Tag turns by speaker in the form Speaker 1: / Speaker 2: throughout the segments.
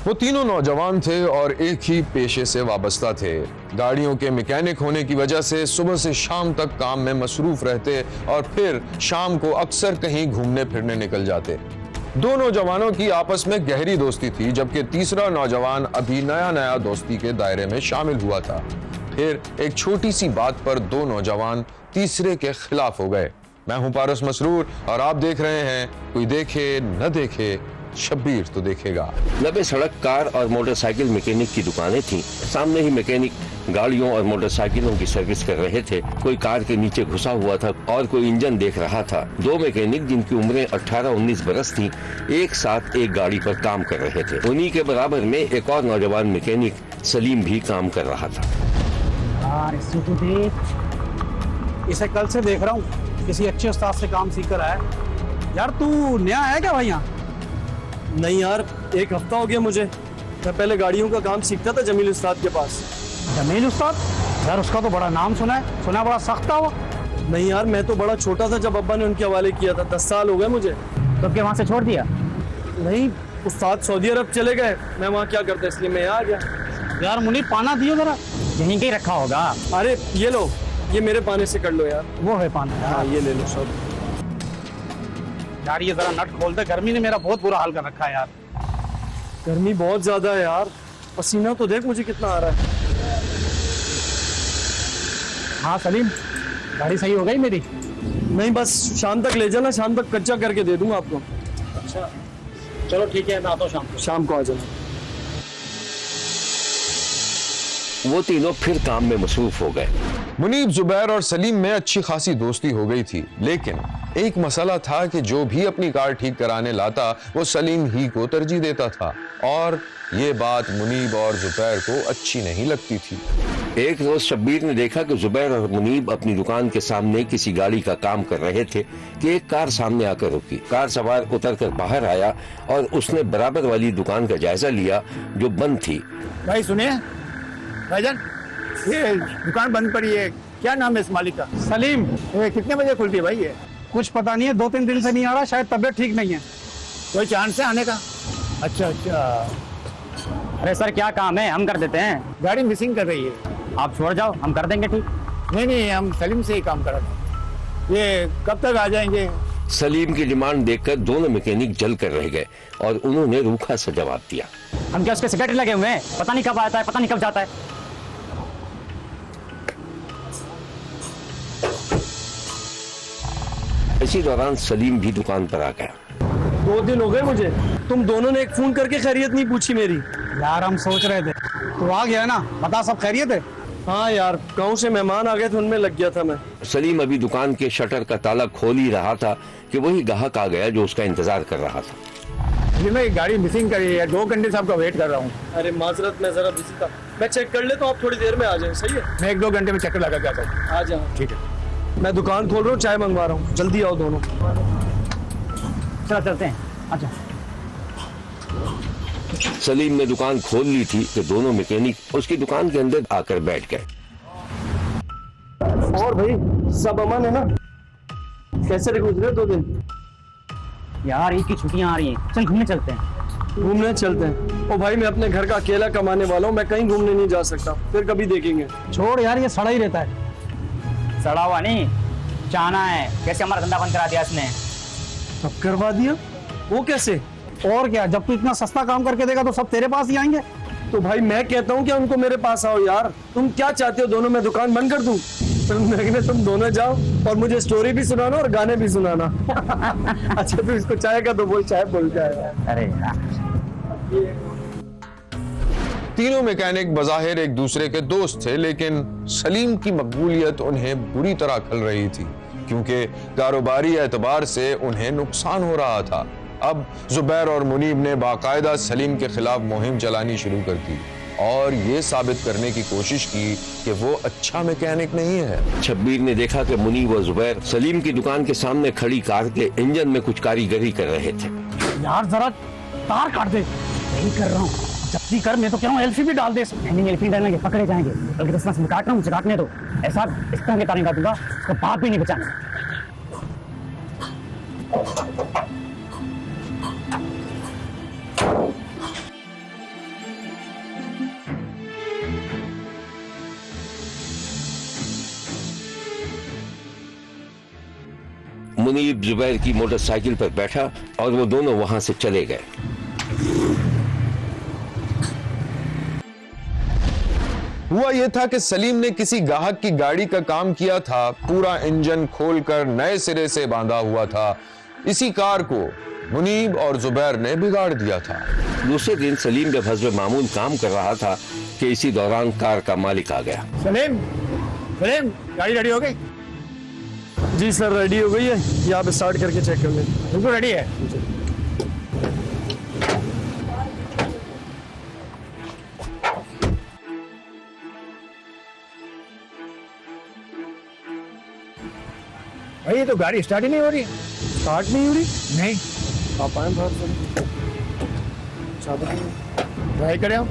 Speaker 1: वो तीनों नौजवान थे और एक ही पेशे से वाबस्ता थे। गाड़ियों के मैकेनिक होने की वजह से सुबह से शाम तक काम में मसरूफ रहते और फिर शाम को अक्सर कहीं घूमने फिरने निकल जाते। दो नौजवानों की आपस में गहरी दोस्ती थी, जबकि तीसरा नौजवान अभी नया नया दोस्ती के दायरे में शामिल हुआ था। फिर एक छोटी सी बात पर दो नौजवान तीसरे के खिलाफ हो गए। मैं हूं पारस मसरूर और आप देख रहे हैं कोई देखे न देखे, शब्बीर तो देखेगा।
Speaker 2: लबे सड़क कार और मोटरसाइकिल मैकेनिक की दुकानें थीं। सामने ही मैकेनिक गाड़ियों और मोटरसाइकिलों की सर्विस कर रहे थे। कोई कार के नीचे घुसा हुआ था और कोई इंजन देख रहा था। दो मैकेनिक जिनकी उम्रें 18-19 बरस थीं, एक साथ एक गाड़ी पर काम कर रहे थे। उन्हीं के बराबर में एक और नौजवान मैकेनिक सलीम भी काम कर रहा था।
Speaker 3: यार इसे तो देख, इसे कल से देख रहा हूँ, किसी अच्छे उस्ताद से काम सीख कर आया। यार तू नया है क्या भाई यहाँ?
Speaker 4: नहीं यार, एक हफ्ता हो गया मुझे। मैं पहले गाड़ियों का काम सीखता था जमील उस्ताद के पास।
Speaker 3: जमील उस्ताद? यार उसका तो बड़ा नाम सुना है बड़ा सख्त था वो।
Speaker 4: नहीं यार, मैं तो बड़ा छोटा था जब अब्बा ने उनके हवाले किया था। 10 साल हो गए मुझे।
Speaker 3: तो क्या वहाँ से छोड़ दिया?
Speaker 4: नहीं, उस्ताद सऊदी अरब चले गए, मैं वहाँ क्या करता, इसलिए मैं यहाँ आ गया।
Speaker 3: यार मुनीब पाना दियो जरा, यहीं के ही रखा होगा।
Speaker 4: अरे ये लो, ये मेरे पाने से कर लो यार।
Speaker 3: वो है पाना।
Speaker 4: हाँ ये ले लो सब।
Speaker 3: यार ये जरा नट खोल दे, गर्मी ने मेरा बहुत बुरा हाल कर रखा है यार।
Speaker 4: गर्मी बहुत ज्यादा है यार, पसीना तो देख मुझे कितना आ रहा है।
Speaker 3: हाँ सलीम, गाड़ी सही हो गई मेरी?
Speaker 4: नहीं बस शाम तक ले जाना, शाम तक कच्चा करके दे दूंगा आपको।
Speaker 3: अच्छा चलो ठीक है, मैं आता हूँ
Speaker 4: शाम को आ जाना।
Speaker 2: वो तीनों फिर काम में मसरूफ हो गए।
Speaker 1: मुनीब, जुबैर और सलीम में अच्छी खासी दोस्ती हो गई थी, लेकिन एक मसला था कि जो भी अपनी कार ठीक कराने लाता वो सलीम ही को तरजीह देता था, और ये बात मुनीब और जुबैर को अच्छी नहीं लगती थी।
Speaker 2: एक रोज शब्बीर ने देखा कि जुबैर और मुनीब अपनी दुकान के सामने किसी गाड़ी का काम कर रहे थे कि एक कार सामने आकर रुकी। कार सवार उतरकर बाहर आया और उसने बराबर वाली दुकान का जायजा लिया जो बंद थी।
Speaker 5: भाई सुनिए भाईजान, ये दुकान बंद पड़ी है, क्या नाम है इस मालिक का?
Speaker 3: सलीम।
Speaker 5: ये कितने बजे खुलती है भाई ये?
Speaker 3: कुछ पता नहीं है, 2-3 दिन से नहीं आ रहा, शायद तबीयत ठीक नहीं है।
Speaker 5: कोई चांस है आने का? अच्छा अच्छा।
Speaker 6: अरे सर क्या काम है, हम कर देते हैं।
Speaker 5: गाड़ी मिसिंग कर रही है।
Speaker 6: आप छोड़ जाओ, हम कर देंगे ठीक।
Speaker 5: नहीं नहीं, हम सलीम से ही काम कर रहे हैं। ये कब तक आ जाएंगे?
Speaker 2: सलीम की डिमांड देखकर दोनों मैकेनिक जल कर रह गए और उन्होंने रूखा सा जवाब दिया।
Speaker 6: हम क्या उसके सेक्रेटरी लगे हुए हैं? पता नहीं कब आता है, पता नहीं कब जाता है।
Speaker 2: इसी दौरान सलीम भी दुकान पर आ गया।
Speaker 4: 2 दिन हो गए मुझे, तुम दोनों ने एक फोन करके खैरियत नहीं पूछी मेरी।
Speaker 3: यार हम सोच रहे थे तो आ गया ना, बता सब खैरियत है?
Speaker 4: हाँ यार, गाँव से मेहमान आ गए थे, उनमें लग गया था मैं।
Speaker 2: सलीम अभी दुकान के शटर का ताला खोल ही रहा था कि वही ग्राहक आ गया जो उसका इंतजार कर रहा था।
Speaker 5: जी मैं गाड़ी मिसिंग करी है, 2 घंटे से आपका वेट कर रहा हूँ।
Speaker 4: अरे माजरत, मैं जरा बिजी था, मैं चेक कर लेता हूँ, आप थोड़ी देर में आ जाए। सही है,
Speaker 5: मैं 1-2 घंटे में चक्कर लगा के आता हूँ।
Speaker 4: आ जाओ।
Speaker 5: ठीक है।
Speaker 4: मैं दुकान खोल रहा हूँ, चाय मंगवा रहा हूँ, जल्दी आओ दोनों।
Speaker 6: चलो चलते हैं। अच्छा
Speaker 2: सलीम ने दुकान खोल ली थी कि दोनों मैकेनिक उसकी दुकान के अंदर आकर बैठ गए।
Speaker 4: और भाई सब अमन है ना? कैसे गुजरे 2 दिन?
Speaker 6: यार ईद की छुट्टियां आ रही हैं, चल घूमने चलते हैं।
Speaker 4: घूमने चलते हैं? ओ भाई, मैं अपने घर का अकेला कमाने वाला हूँ, मैं कहीं घूमने नहीं जा सकता, फिर कभी देखेंगे।
Speaker 3: छोड़ यार, ये सड़ा ही रहता है।
Speaker 6: सड़ा हुआ नहीं, चाहना है। कैसे हमारा धंधा बंद करा दिया इसने।
Speaker 4: सब करवा दिया? वो कैसे?
Speaker 3: और क्या, जब तू इतना सस्ता काम करके देगा तो सब तेरे पास ही आएंगे।
Speaker 4: तो भाई मैं कहता हूँ कि उनको मेरे पास आओ यार। तुम क्या चाहते हो दोनों, मैं दुकान बंद कर दूं? तुम दोनों जाओ और मुझे स्टोरी भी सुनाना और गाने भी सुनाना। अच्छा तो इसको चाय का तो बोल, चाय बोल जाएगा।
Speaker 6: अरे यार,
Speaker 1: तीनों मैकेनिक बज़ाहिर एक दूसरे के दोस्त थे, लेकिन सलीम की मकबूलियत उन्हें बुरी तरह खल रही थी, क्योंकि कारोबारी एतबार से उन्हें नुकसान हो रहा था। अब जुबैर और मुनीब ने बाकायदा सलीम के खिलाफ मुहिम चलानी शुरू कर दी और ये साबित करने की कोशिश की कि वो अच्छा मैकेनिक नहीं है।
Speaker 2: शब्बीर ने देखा कि मुनीब और जुबैर सलीम की दुकान के सामने खड़ी कार के इंजन में कुछ कारीगरी कर रहे थे।
Speaker 3: यार जरा तार काट दे। यही कर रहा हूँ, जल्दी कर, मैं तो कह रहा हूँ एलसी भी डाल दे।
Speaker 6: नहीं एलपी डालेंगे, पकड़े जाएंगे। बल्कि 10 में काट रहा हूँ, मुझे काटने दो। ऐसा इस तरह के तार नहीं काटूंगा, उसका बाप भी नहीं बचाना।
Speaker 2: मुनीब जुबैर की मोटरसाइकिल पर बैठा और वो दोनों वहां से चले गए।
Speaker 1: हुआ यह था कि सलीम ने किसी गाहक की गाड़ी का काम किया था, पूरा इंजन खोलकर नए सिरे से बांधा हुआ था। इसी कार को मुनीब और जुबैर ने बिगाड़ दिया था।
Speaker 2: दूसरे दिन सलीम बेहज़्ब मामूल काम कर रहा था कि इसी दौरान कार का मालिक आ गया।
Speaker 5: सलीम, सलीम, गाड़ी रेडी हो गई?
Speaker 4: जी सर, रेडी हो गई है। ये आप स्टार्ट करके चेक कर लें।
Speaker 5: बिल्कुल रेडी है। भाई ये तो गाड़ी स्टार्ट ही नहीं हो रही।
Speaker 4: स्टार्ट नहीं हो रही?
Speaker 5: नहीं,
Speaker 4: आप आए बाहर से।
Speaker 5: ट्राई करें आप।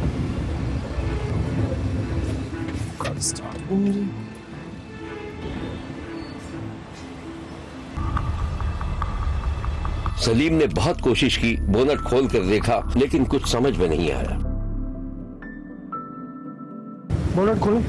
Speaker 4: स्टार्ट नहीं हो रही।
Speaker 2: सलीम ने बहुत कोशिश की, बोनट खोल कर देखा, लेकिन कुछ समझ में नहीं आया।
Speaker 4: बोनट खोलो।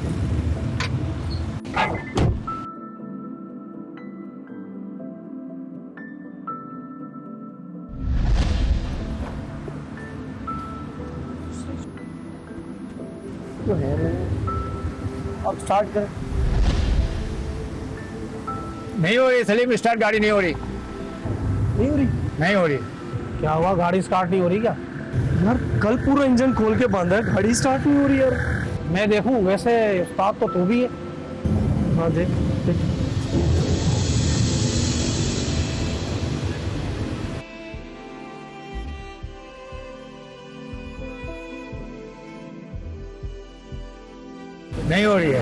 Speaker 4: तो है अब स्टार्ट करें।
Speaker 5: नहीं हो रही सलीम, स्टार्ट गाड़ी नहीं हो रही।
Speaker 4: नहीं हो रही?
Speaker 5: नहीं हो रही।
Speaker 3: क्या हुआ, गाड़ी स्टार्ट नहीं हो रही क्या?
Speaker 4: यार कल पूरा इंजन खोल के बांधा है, गाड़ी स्टार्ट नहीं हो रही यार।
Speaker 3: मैं देखूं, वैसे उस्ताद तो तू भी है।
Speaker 4: हाँ देख देख।
Speaker 5: नहीं हो रही है,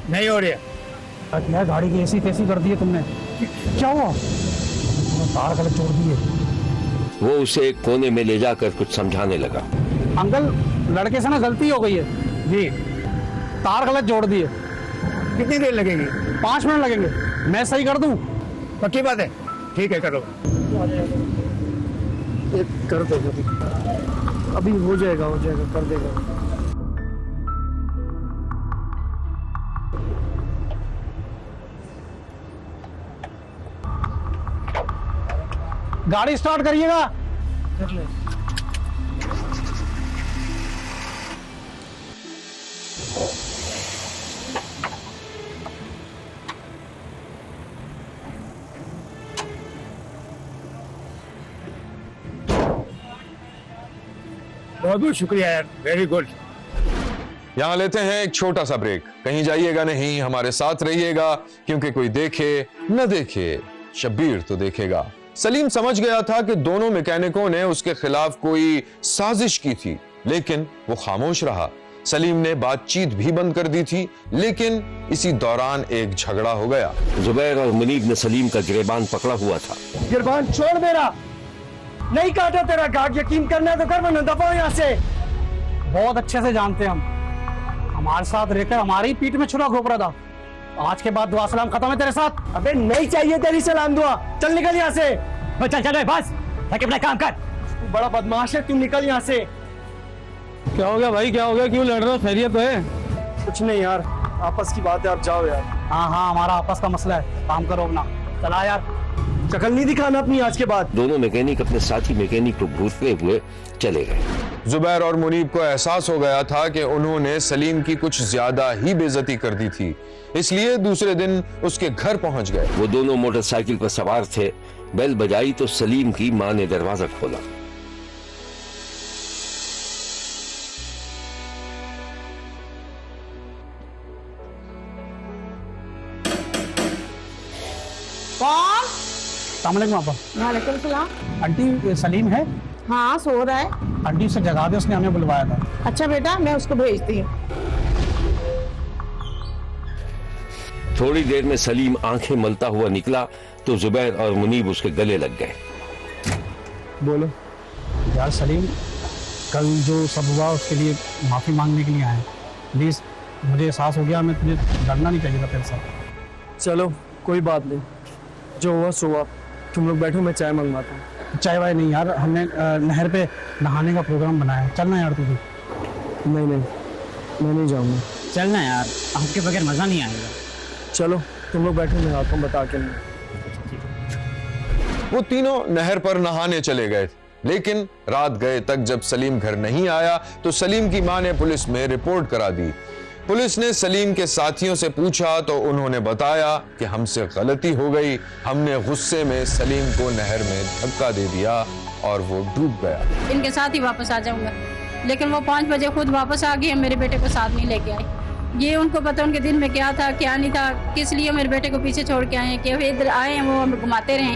Speaker 5: नहीं हो रही है।
Speaker 3: यार गाड़ी की ऐसी तैसी कर दी है तुमने। क्या हुआ? तार गलत जोड़ दिए।
Speaker 2: वो उसे एक कोने में ले जाकर कुछ समझाने लगा।
Speaker 3: अंकल, लड़के से ना गलती हो गई है
Speaker 5: जी,
Speaker 3: तार गलत जोड़ दिए।
Speaker 5: कितनी देर लगेगी?
Speaker 3: 5 मिनट लगेंगे, मैं सही कर दूं।
Speaker 5: पक्की बात है? ठीक है, करो।
Speaker 4: कर देगा अभी, हो जाएगा कर देगा।
Speaker 3: गाड़ी स्टार्ट करिएगा।
Speaker 5: बहुत बहुत शुक्रिया यार, वेरी गुड।
Speaker 1: यहां लेते हैं एक छोटा सा ब्रेक। कहीं जाइएगा नहीं, हमारे साथ रहिएगा, क्योंकि कोई देखे न देखे, शब्बीर तो देखेगा। सलीम समझ गया था कि दोनों मैकेनिकों ने उसके खिलाफ कोई साजिश की थी, लेकिन वो खामोश रहा। सलीम ने बातचीत भी बंद कर दी थी, लेकिन इसी दौरान एक झगड़ा हो गया।
Speaker 2: जुबैर और मुनीब ने सलीम का गिरेबान पकड़ा हुआ था।
Speaker 4: गिरबान छोड़ मेरा, नहीं काटा तेरा घाट। यकीन करना है तो कर, वरना दफा हो यहाँ से।
Speaker 3: बहुत अच्छे से जानते हैं हम, हमारे साथ रहकर हमारी ही पीठ में छुरा घोप रहा था। आज के बाद दुआ सलाम खत्म है तेरे साथ।
Speaker 4: अबे नहीं चाहिए तेरी सलाम दुआ, चल निकल यहाँ से।
Speaker 6: चल चल बस, जाके अपना काम कर।
Speaker 4: तू बड़ा बदमाश है, तू निकल यहाँ से।
Speaker 3: क्या हो गया भाई, क्या हो गया, क्यों लड़ रहे हो? खैरियत है?
Speaker 4: कुछ नहीं यार, आपस की बात है, आप जाओ यार।
Speaker 3: हाँ हाँ, हमारा आपस का मसला है, काम करो अपना। चला यार,
Speaker 4: शक्ल नहीं दिखाना अपनी आज के बाद।
Speaker 2: दोनों मैकेनिक अपने साथी मैकेनिक को घूरते हुए चले गए।
Speaker 1: जुबैर और मुनीब को एहसास हो गया था कि उन्होंने सलीम की कुछ ज्यादा ही बेइज्जती कर दी थी, इसलिए दूसरे दिन उसके घर पहुंच गए।
Speaker 2: वो दोनों मोटरसाइकिल पर सवार थे। बेल बजाई तो सलीम की मां ने दरवाजा खोला।
Speaker 7: कौन?
Speaker 3: सलामकुम आपा।
Speaker 7: वालेकुम सलाम।
Speaker 3: आंटी, ये सलीम है?
Speaker 7: हाँ, सो रहा है।
Speaker 3: आंटी से जगा दे, उसने हमें बुलवाया था।
Speaker 7: अच्छा बेटा, मैं उसको भेजती हूँ।
Speaker 2: थोड़ी देर में सलीम आंखें मलता हुआ निकला तो जुबैर और मुनीब उसके गले लग गए।
Speaker 4: बोलो
Speaker 3: यार सलीम, कल जो सब हुआ उसके लिए माफी मांगने के लिए आए। प्लीज, मुझे एहसास हो गया, मैं तुझे लड़ना नहीं चाहिए था तेरे साथ।
Speaker 4: चलो कोई बात नहीं, जो हुआ सो हुआ। तुम लोग बैठो, मैं चाय मंगवाता हूँ।
Speaker 3: चाय वाय नहीं यार, हमने नहर पे नहाने का प्रोग्राम बनाया, चलना यार तू भी।
Speaker 4: नहीं नहीं, मैं नहीं जाऊँगा।
Speaker 6: चलना यार, आपके बगैर मजा नहीं आएगा।
Speaker 4: चलो तुम लोग बैठो, मैं आता हूँ बता के।
Speaker 1: वो तीनों नहर पर नहाने चले गए, लेकिन रात गए तक जब सलीम घर नहीं आया तो सलीम की मां ने पुलिस में रिपोर्ट करा दी। पुलिस ने सलीम के साथियों से पूछा तो उन्होंने बताया कि हमसे गलती हो गई, हमने गुस्से में सलीम को नहर में धक्का दे दिया और वो डूब गया।
Speaker 8: इनके साथ ही वापस आ जाऊंगा, लेकिन वो 5 बजे खुद वापस आ गए, मेरे बेटे को साथ नहीं लेके आए। ये उनको पता उनके दिल में क्या था क्या नहीं था, किस लिए मेरे बेटे को पीछे छोड़ के आए हैं, कि इधर आए हैं वो हमें घुमाते रहे,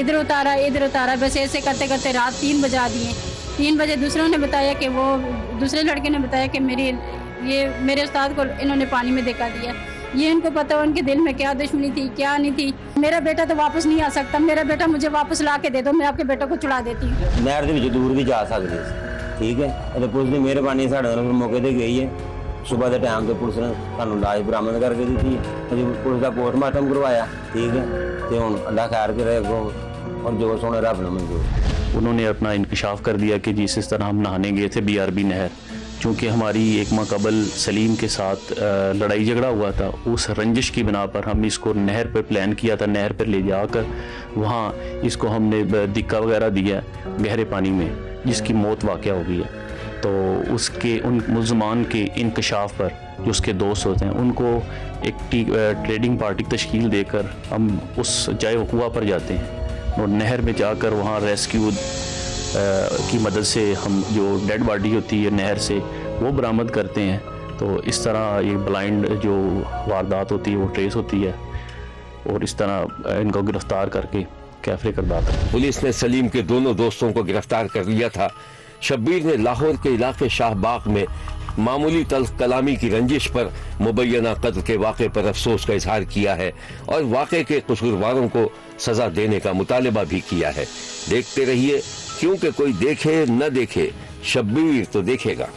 Speaker 8: इधर उतारा, बस ऐसे करते करते रात 3 बजा दिए। 3 बजे दूसरों ने बताया कि वो दूसरे लड़के ने बताया कि मेरे उस्ताद को इन्होंने पानी में धक्का दिया। ये इनको पता उनके दिल में क्या दुश्मनी थी क्या नहीं थी। मेरा बेटा तो वापस नहीं आ सकता, मेरा बेटा मुझे वापस ला के दे दो, मैं आपके बेटे को छुड़ा देती हूँ।
Speaker 9: नहर ਦੇ ਵਿੱਚ दूर भी जा सकते ठीक है, ਅਤੇ ਪੁਲਿਸ ਦੀ ਮਿਹਰਬਾਨੀ ਸਾਡੇ ਨਾਲ ਮੌਕੇ ਤੇ ਗਈ ਹੈ। ਸੁਬਾਹ ਦੇ ਟਾਈਮ ਤੇ ਪੁਲਿਸ ਨੇ ਸਾਨੂੰ ਲਾਸ਼ ਬਰਾਮਦ ਕਰਕੇ ਦਿੱਤੀ ਹੈ, ਅਜੇ ਪੁਲਿਸ ਦਾ ਪੋਸਟਮਾਰਟਮ ਕਰਵਾਇਆ ਠੀਕ ਹੈ, ਤੇ ਹੁਣ ਅੱਲਾ ਖੈਰ ਕਰੇ ਅੱਗੋਂ, और जो सोने रब ने मंजूर।
Speaker 10: उन्होंने अपना इंकशाफ कर दिया कि जिस तरह हम नहाने गए थे BRB नहर, चूँकि हमारी एक माह कबल सलीम के साथ लड़ाई झगड़ा हुआ था, उस रंजिश की बिना पर हम इसको नहर पर प्लान किया था, नहर पर ले जाकर वहाँ इसको हमने दिक्का वगैरह दिया गहरे पानी में, जिसकी मौत वाक़या हो गई है। तो उसके उन मुलज़मान के इंकशाफ पर जो उसके दोस्त होते हैं उनको एक ट्रेडिंग पार्टी तश्कील देकर हम उस जाए वक़ुआ पर जाते हैं और नहर में जाकर वहाँ रेस्क्यू की मदद से हम जो डेड बॉडी होती है नहर से वो बरामद करते हैं। तो इस तरह ये ब्लाइंड जो वारदात होती है वो ट्रेस होती है और इस तरह इनको गिरफ्तार करके कैफरे कर दाता है।
Speaker 2: पुलिस ने सलीम के दोनों दोस्तों को गिरफ्तार कर लिया था। शब्बीर ने लाहौर के इलाके शाहबाग में मामूली तल्ख कलामी की रंजिश पर मुबैना कत्ल के वाक़े पर अफसोस का इजहार किया है और वाक़े के कसूरवारों को सजा देने का मुतालबा भी किया है। देखते रहिए, क्योंकि कोई देखे न देखे, शब्बीर तो देखेगा।